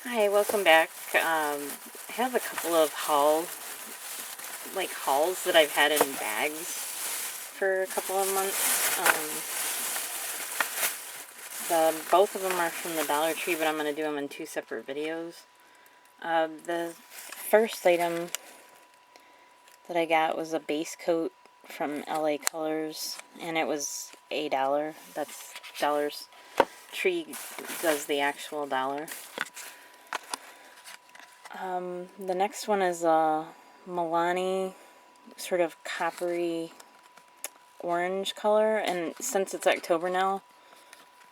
Hi, welcome back. I have a couple of hauls that I've had in bags for a couple of months. Both of them are from the Dollar Tree, but I'm going to do them in two separate videos. The first item that I got was a base coat from LA Colors, and it was $1. That's dollars. Tree does the actual dollar. The next one is a Milani sort of coppery orange color, and since it's October now,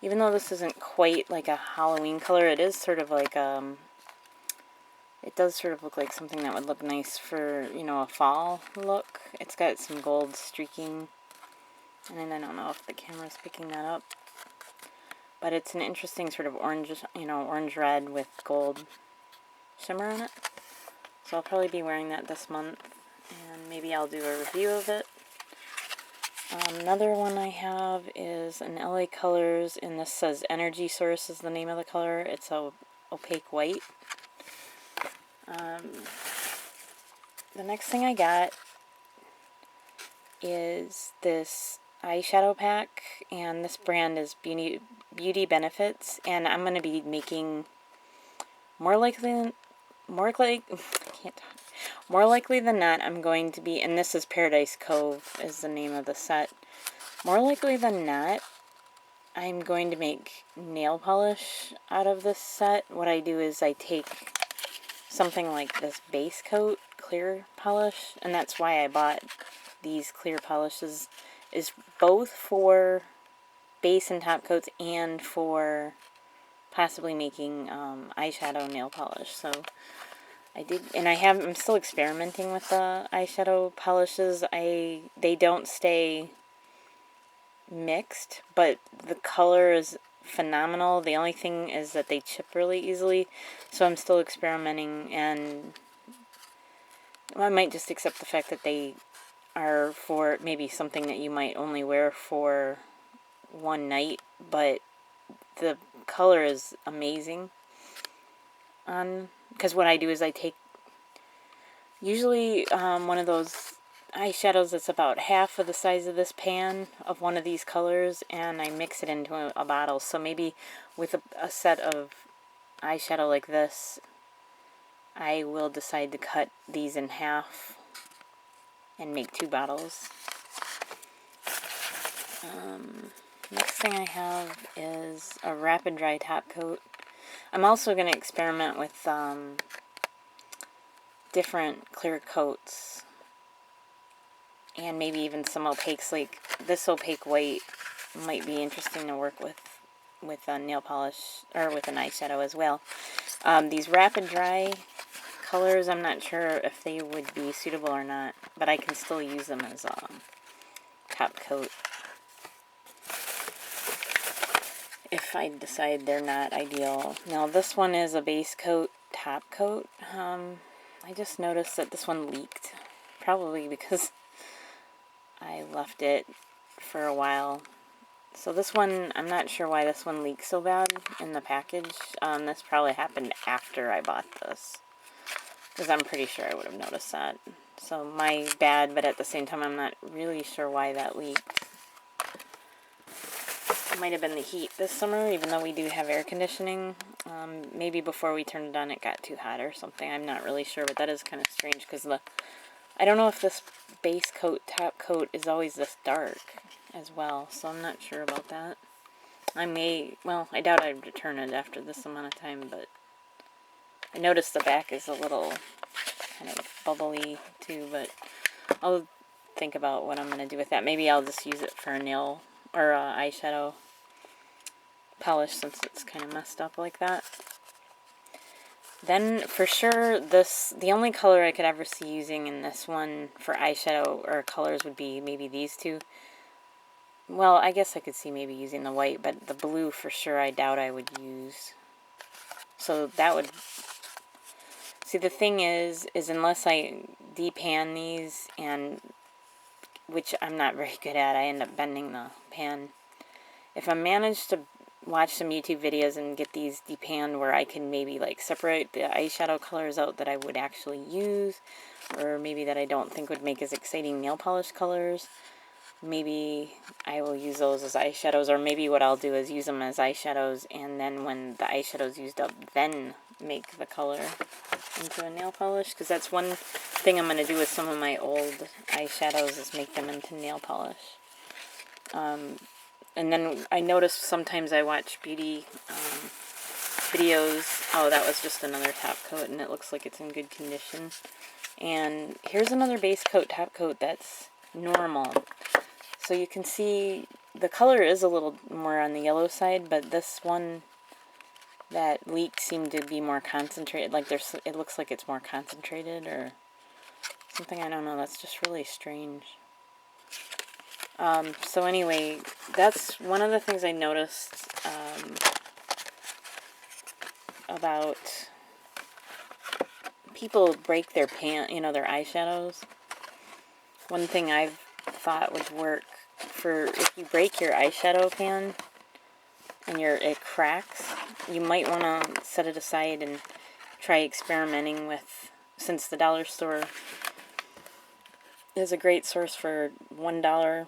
even though this isn't quite like a Halloween color, it is sort of like it does sort of look like something that would look nice for, a fall look. It's got some gold streaking, and I don't know if the camera's picking that up, but it's an interesting sort of orange, orange red with gold shimmer on it. So I'll probably be wearing that this month, and maybe I'll do a review of it. Another one I have is an LA Colors, and this says Energy Source is the name of the color. It's a opaque white. The next thing I got is this eyeshadow pack, and this brand is Beauty Benefits, and I'm going to be making more likely than not, I'm going to be, and this is Paradise Cove is the name of the set. More likely than not, I'm going to make nail polish out of this set. What I do is I take something like this base coat, clear polish, and that's why I bought these clear polishes, is both for base and top coats and for possibly making eyeshadow nail polish. So I did, and I'm still experimenting with the eyeshadow polishes. They don't stay mixed, but the color is phenomenal. The only thing is that they chip really easily, so I'm still experimenting, and I might just accept the fact that they are for maybe something that you might only wear for one night, but the color is amazing. Because what I do is I take usually one of those eyeshadows that's about half of the size of this pan of one of these colors, and I mix it into a bottle. So maybe with a set of eyeshadow like this, I will decide to cut these in half and make 2 bottles. Next thing I have is a rapid dry top coat. I'm also going to experiment with different clear coats, and maybe even some opaques. Like this opaque white might be interesting to work with a nail polish or with an eyeshadow as well. These rapid dry colors, I'm not sure if they would be suitable or not, but I can still use them as a top coat if I decide they're not ideal. Now this one is a base coat, top coat. I just noticed that this one leaked, probably because I left it for a while. So this one, I'm not sure why this one leaks so bad in the package. This probably happened after I bought this, because I'm pretty sure I would have noticed that. So my bad, but at the same time I'm not really sure why that leaked. It might have been the heat this summer, even though we do have air conditioning. Maybe before we turned it on it got too hot or something. I'm not really sure, but that is kind of strange because I don't know if this base coat, top coat is always this dark as well, so I'm not sure about that. I doubt I'd return it after this amount of time, but I noticed the back is a little kind of bubbly too, but I'll think about what I'm going to do with that. Maybe I'll just use it for a nail or eyeshadow polish since it's kind of messed up like that. Then for sure the only color I could ever see using in this one for eyeshadow or colors would be maybe these two. Well, I guess I could see maybe using the white, but the blue for sure I doubt I would use. So that would... See, the thing is unless I depan these, and which I'm not very good at, I end up bending the pan. If I manage to watch some YouTube videos and get these depanned where I can maybe like separate the eyeshadow colors out that I would actually use, or maybe that I don't think would make as exciting nail polish colors. Maybe I will use those as eyeshadows, or maybe what I'll do is use them as eyeshadows, and then when the eyeshadow's used up, then make the color into a nail polish, because that's one thing I'm going to do with some of my old eyeshadows is make them into nail polish. And then I noticed sometimes I watch beauty videos. Oh, that was just another top coat, and it looks like it's in good condition. And here's another base coat, top coat that's normal. So you can see the color is a little more on the yellow side, but this one that leak seemed to be more concentrated. Like it looks like it's more concentrated or something. I don't know. That's just really strange. So anyway, that's one of the things I noticed about people break their their eyeshadows. One thing I've thought would work for if you break your eyeshadow pan and it cracks, you might want to set it aside and try experimenting with, since the dollar store is a great source for $1.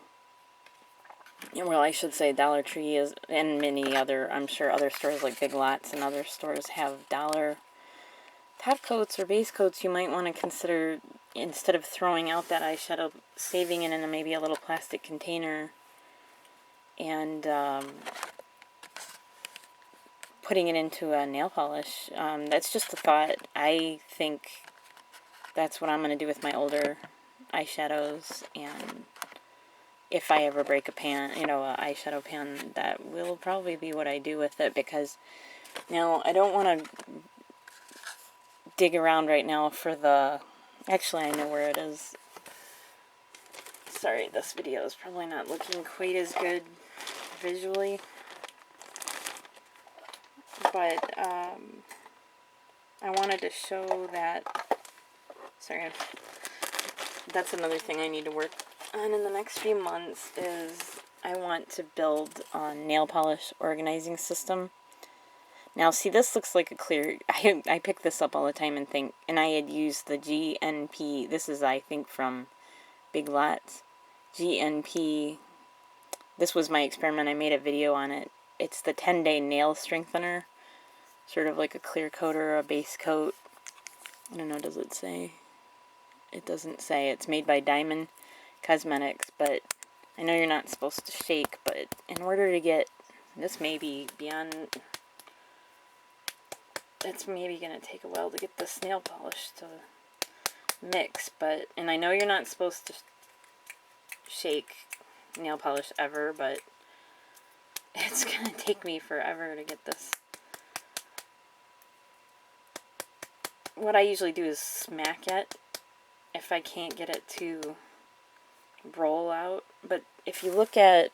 Well, I should say Dollar Tree is, and many other, I'm sure other stores like Big Lots and other stores have dollar top coats or base coats. You might want to consider, instead of throwing out that eyeshadow, saving it in maybe a little plastic container and putting it into a nail polish. That's just a thought. I think that's what I'm going to do with my older eyeshadows, and if I ever break a pan, an eyeshadow pan, that will probably be what I do with it, because now I don't want to dig around right now for the, actually I know where it is. Sorry, this video is probably not looking quite as good visually, but I wanted to show that, sorry, that's another thing I need to work on in the next few months, is I want to build a nail polish organizing system. Now, see, this looks like a clear, I pick this up all the time and I had used the GNP, this is, I think, from Big Lots, GNP, this was my experiment, I made a video on it. It's the 10-day nail strengthener, sort of like a clear coat or a base coat. I don't know, does it say? It doesn't say. It's made by Diamond Cosmetics, but I know you're not supposed to shake, but in order to get, this may be beyond, it's maybe going to take a while to get this nail polish to mix, but, and I know you're not supposed to shake nail polish ever, but it's going to take me forever to get this. What I usually do is smack it if I can't get it to roll out. But if you look at,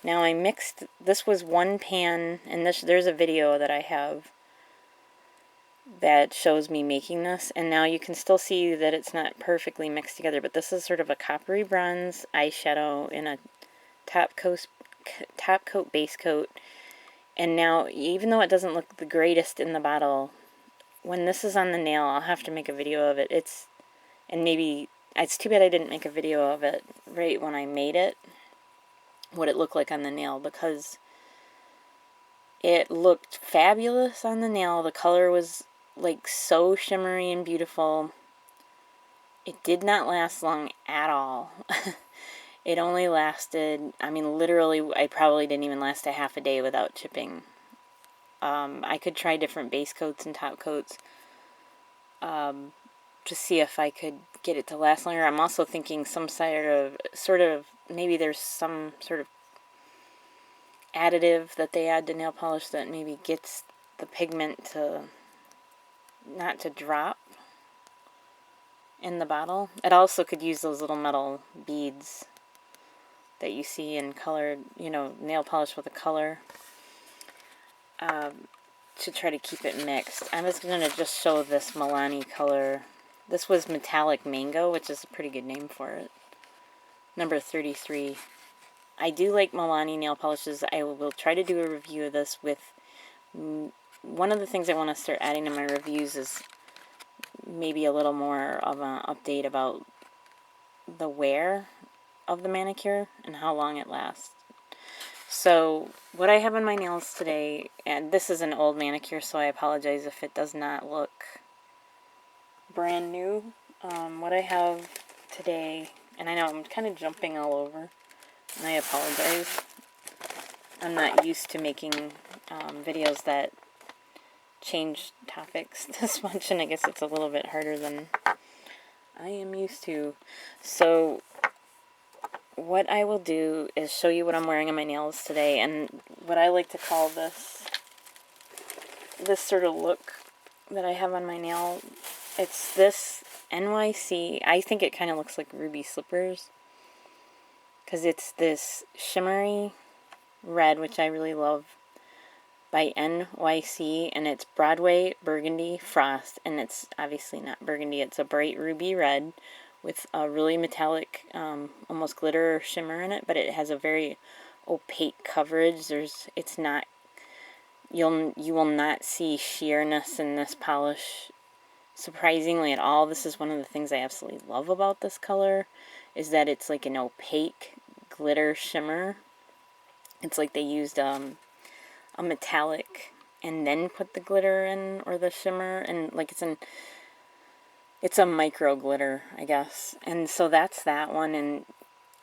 now I mixed, this was one pan, and there's a video that I have that shows me making this, and now you can still see that it's not perfectly mixed together, but this is sort of a coppery bronze eyeshadow in a top coat, base coat. And now, even though it doesn't look the greatest in the bottle, when this is on the nail, I'll have to make a video of it. And maybe, it's too bad I didn't make a video of it right when I made it, what it looked like on the nail, because it looked fabulous on the nail. The color was like so shimmery and beautiful. It did not last long at all. It only lasted, I mean, literally, I probably didn't even last a half a day without chipping. I could try different base coats and top coats to see if I could get it to last longer. I'm also thinking some sort of, maybe there's some sort of additive that they add to nail polish that maybe gets the pigment to not to drop in the bottle. It also could use those little metal beads that you see in colored, nail polish with a color, to try to keep it mixed. I was going to just show this Milani color. This was Metallic Mango, which is a pretty good name for it. Number 33. I do like Milani nail polishes. I will try to do a review of this with... One of the things I want to start adding to my reviews is maybe a little more of an update about the wear of the manicure and how long it lasts. So what I have on my nails today, and this is an old manicure, so I apologize if it does not look brand new. What I have today, and I know I'm kind of jumping all over, and I apologize. I'm not used to making videos that change topics this much, and I guess it's a little bit harder than I am used to. So what I will do is show you what I'm wearing on my nails today, and what I like to call this sort of look that I have on my nail. It's this NYC, I think it kind of looks like ruby slippers, because it's this shimmery red, which I really love, by NYC, and it's Broadway Burgundy Frost, and it's obviously not burgundy, it's a bright ruby red with a really metallic, almost glitter shimmer in it, but it has a very opaque coverage. It's not, you will not see sheerness in this polish, surprisingly, at all. This is one of the things I absolutely love about this color, is that it's like an opaque glitter shimmer. It's like they used a metallic and then put the glitter in, or the shimmer, and like it's a micro glitter, I guess. And so that's that one, and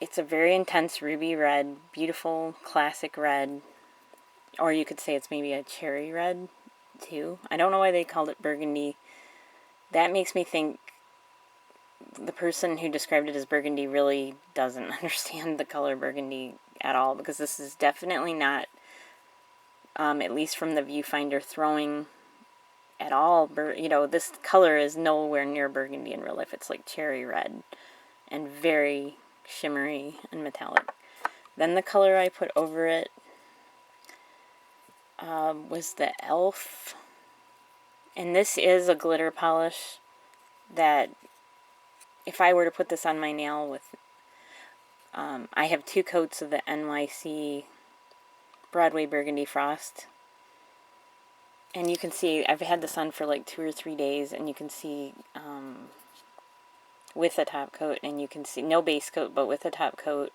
it's a very intense ruby red, beautiful classic red, or you could say it's maybe a cherry red too. I don't know why they called it burgundy. That makes me think the person who described it as burgundy really doesn't understand the color burgundy at all, because this is definitely not, at least from the viewfinder, throwing at all. You know, this color is nowhere near burgundy in real life. It's like cherry red and very shimmery and metallic. Then the color I put over it was the E.L.F. And this is a glitter polish that, if I were to put this on my nail with, I have 2 coats of the NYC Broadway Burgundy Frost. And you can see, I've had this on for like 2 or 3 days, and you can see, with a top coat, and you can see, no base coat, but with a top coat,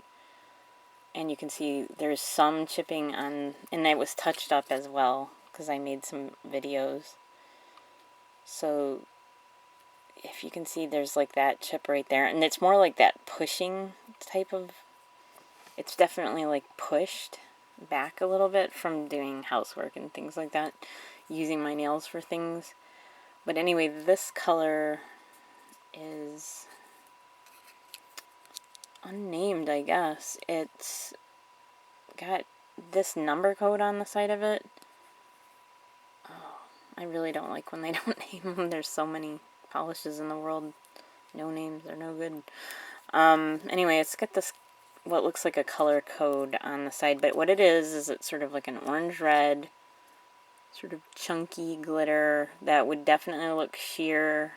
and you can see there's some chipping on, and it was touched up as well, because I made some videos. So, if you can see, there's like that chip right there, and it's more like that pushing type of, it's definitely like pushed back a little bit from doing housework and things like that, using my nails for things. But anyway, this color is unnamed, I guess. It's got this number code on the side of it. Oh, I really don't like when they don't name them. There's so many polishes in the world. No names are no good. Anyway, it's got this, what looks like a color code on the side, but what it is it's sort of like an orange red, sort of chunky glitter that would definitely look sheer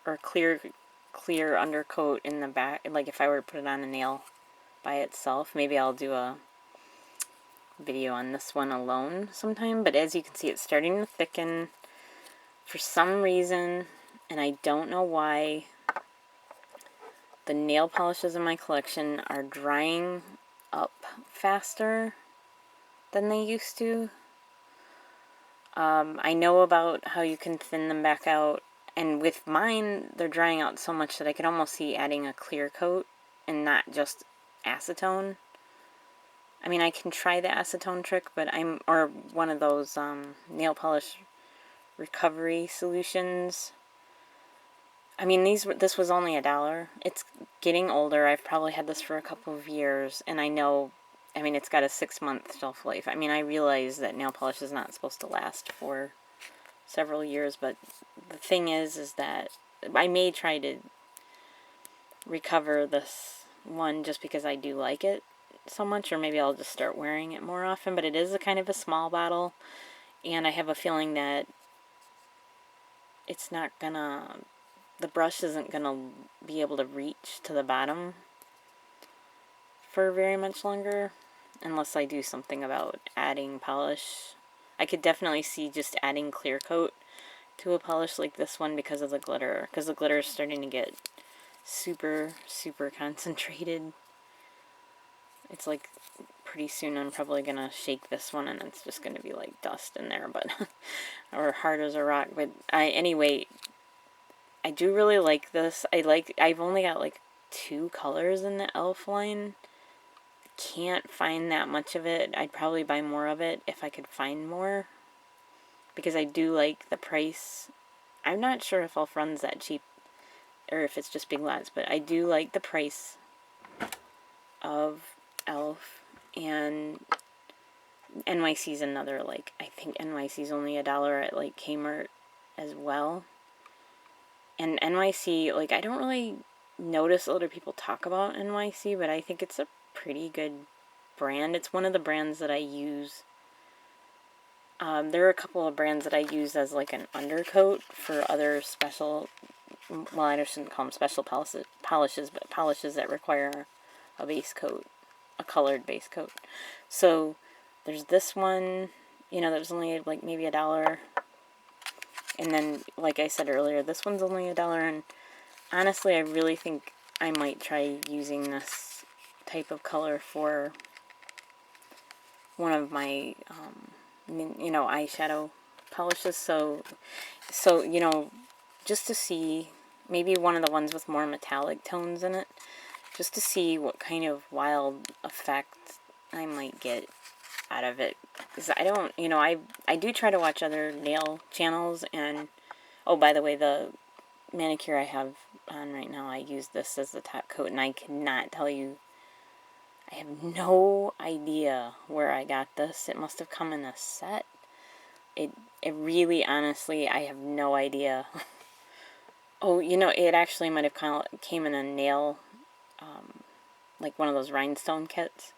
or clear undercoat in the back, like if I were to put it on a nail by itself. Maybe I'll do a video on this one alone sometime, but as you can see, it's starting to thicken for some reason, and I don't know why. The nail polishes in my collection are drying up faster than they used to. I know about how you can thin them back out, and with mine, they're drying out so much that I could almost see adding a clear coat and not just acetone. I mean, I can try the acetone trick, but or one of those nail polish recovery solutions. I mean, this was only $1. It's getting older. I've probably had this for a couple of years, and I know, I mean, it's got a 6-month shelf life. I mean, I realize that nail polish is not supposed to last for several years, but the thing is that I may try to recover this one just because I do like it so much, or maybe I'll just start wearing it more often. But it is a kind of a small bottle, and I have a feeling that it's not gonna, the brush isn't gonna be able to reach to the bottom for very much longer, unless I do something about adding polish. I could definitely see just adding clear coat to a polish like this one because of the glitter, because the glitter is starting to get super, super concentrated. It's like pretty soon I'm probably gonna shake this one and it's just gonna be like dust in there, but or hard as a rock. But anyway, I do really like this. I've only got like 2 colors in the E.L.F. line. Can't find that much of it. I'd probably buy more of it if I could find more, because I do like the price. I'm not sure if E.L.F. runs that cheap or if it's just Big Lots, but I do like the price of E.L.F. and NYC's another, like, I think NYC's only $1 at like Kmart as well. And NYC, like, I don't really notice other people talk about NYC, but I think it's a pretty good brand. It's one of the brands that I use. There are a couple of brands that I use as like an undercoat for other special, well, I shouldn't call them special polishes, but polishes that require a base coat, a colored base coat. So there's this one, you know, that was only like maybe $1. And then, like I said earlier, this one's only $1. And honestly, I really think I might try using this type of color for one of my, you know, eyeshadow polishes. So, you know, just to see, maybe one of the ones with more metallic tones in it, just to see what kind of wild effect I might get out of it. Because I don't, you know, I do try to watch other nail channels, and, oh, by the way, the manicure I have on right now, I use this as the top coat, and I cannot tell you, I have no idea where I got this. It must have come in a set. It really, honestly, I have no idea. Oh, you know, it actually might have came in a nail, like one of those rhinestone kits.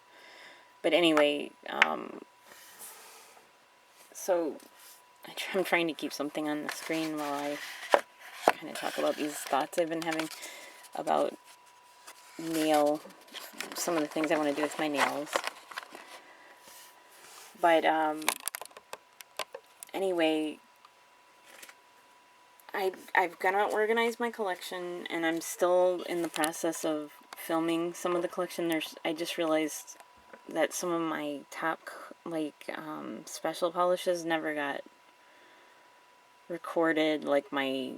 But anyway, so I'm trying to keep something on the screen while I kind of talk about these thoughts I've been having about some of the things I want to do with my nails. But anyway, I've gonna organize my collection, and I'm still in the process of filming some of the collection. I just realized that some of my top, like, special polishes never got recorded, like my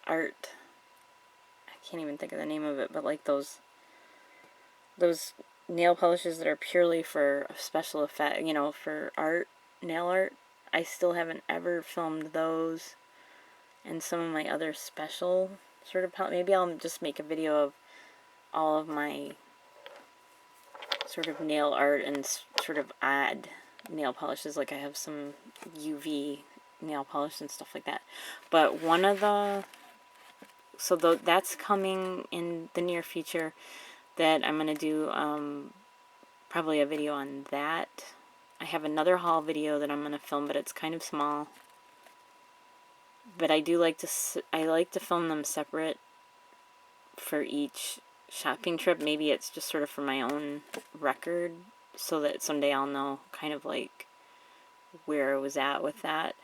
art, I can't even think of the name of it, but like those nail polishes that are purely for special effect, you know, for art, nail art. I still haven't ever filmed those. And some of my other special sort of maybe I'll just make a video of all of my sort of nail art and sort of odd nail polishes. Like I have some UV nail polish and stuff like that. But one of the, so that's coming in the near future, that I'm going to do probably a video on that. I have another haul video that I'm going to film, but it's kind of small. But I do like to film them separate for each shopping trip. Maybe it's just sort of for my own record, so that someday I'll know kind of like where I was at with that.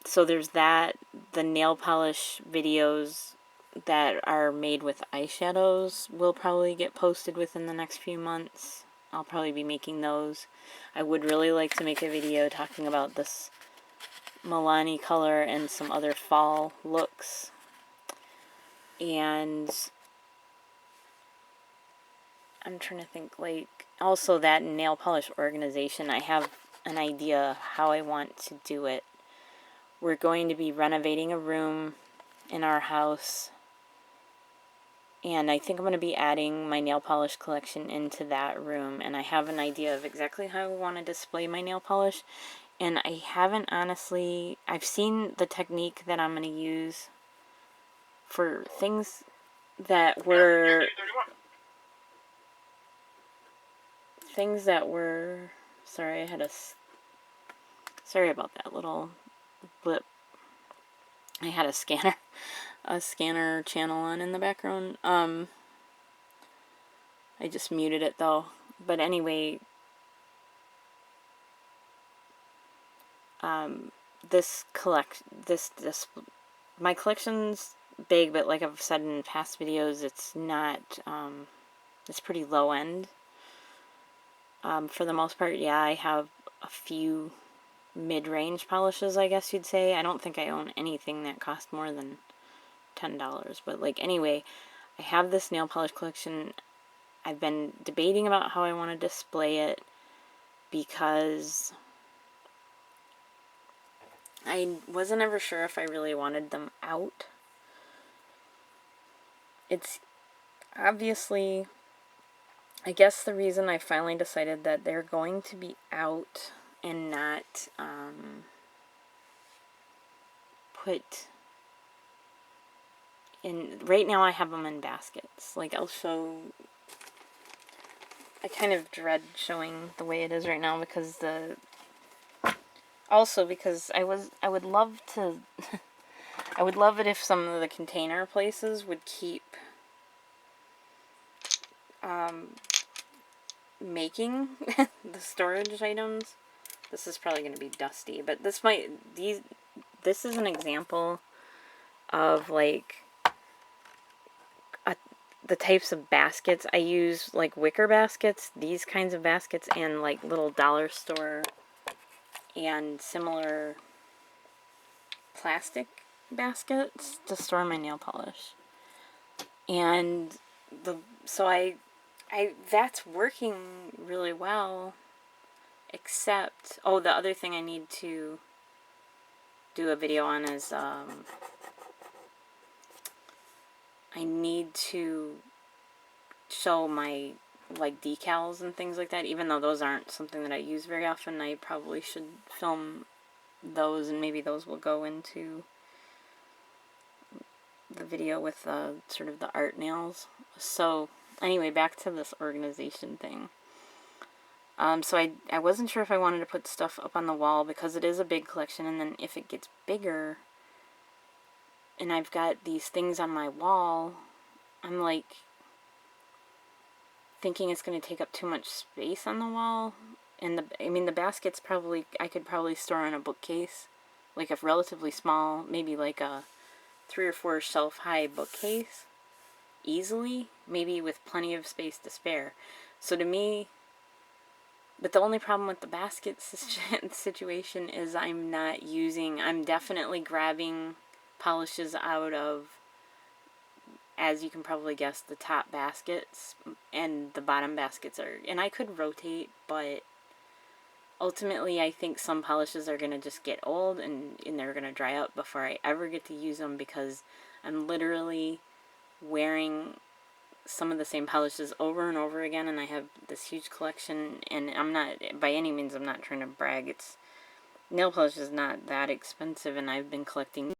So there's that. The nail polish videos that are made with eyeshadows will probably get posted within the next few months. I'll probably be making those. I would really like to make a video talking about this Milani color and some other fall looks. And I'm trying to think, like, also that nail polish organization, I have an idea how I want to do it. We're going to be renovating a room in our house, and I think I'm going to be adding my nail polish collection into that room, and I have an idea of exactly how I want to display my nail polish. And I haven't honestly, I've seen the technique that I'm going to use for things that were, sorry, sorry about that little blip. I had a scanner channel on in the background. I just muted it though. But anyway, my collection's big, but like I've said in past videos, it's not, it's pretty low end. For the most part, yeah, I have a few mid-range polishes, I guess you'd say. I don't think I own anything that cost more than $10, but like anyway, I have this nail polish collection. I've been debating about how I want to display it because I wasn't ever sure if I really wanted them out. It's obviously, I guess the reason I finally decided that they're going to be out and not put in, right now I have them in baskets. Like I'll show, I kind of dread showing the way it is right now because also because I would love to, I would love it if some of the container places would keep making the storage items. This is probably going to be dusty, but this is an example of like the types of baskets I use, like wicker baskets, these kinds of baskets, and like little dollar store and similar plastic baskets to store my nail polish. And so I that's working really well, except, oh, the other thing I need to do a video on is I need to show my like decals and things like that, even though those aren't something that I use very often. I probably should film those, and maybe those will go into the video with sort of the art nails. So anyway, back to this organization thing. So I wasn't sure if I wanted to put stuff up on the wall because it is a big collection, and then if it gets bigger and I've got these things on my wall, I'm like thinking it's going to take up too much space on the wall. And the baskets I could probably store in a bookcase, like a relatively small, maybe like a 3 or 4 shelf high bookcase, easily, maybe with plenty of space to spare. So to me, but the only problem with the basket situation is I'm definitely grabbing polishes out of, as you can probably guess, the top baskets, and the bottom baskets are, and I could rotate, but ultimately I think some polishes are going to just get old and they're going to dry out before I ever get to use them, because I'm literally wearing some of the same polishes over and over again, and I have this huge collection, and I'm not, by any means, I'm not trying to brag. Nail polish is not that expensive, and I've been collecting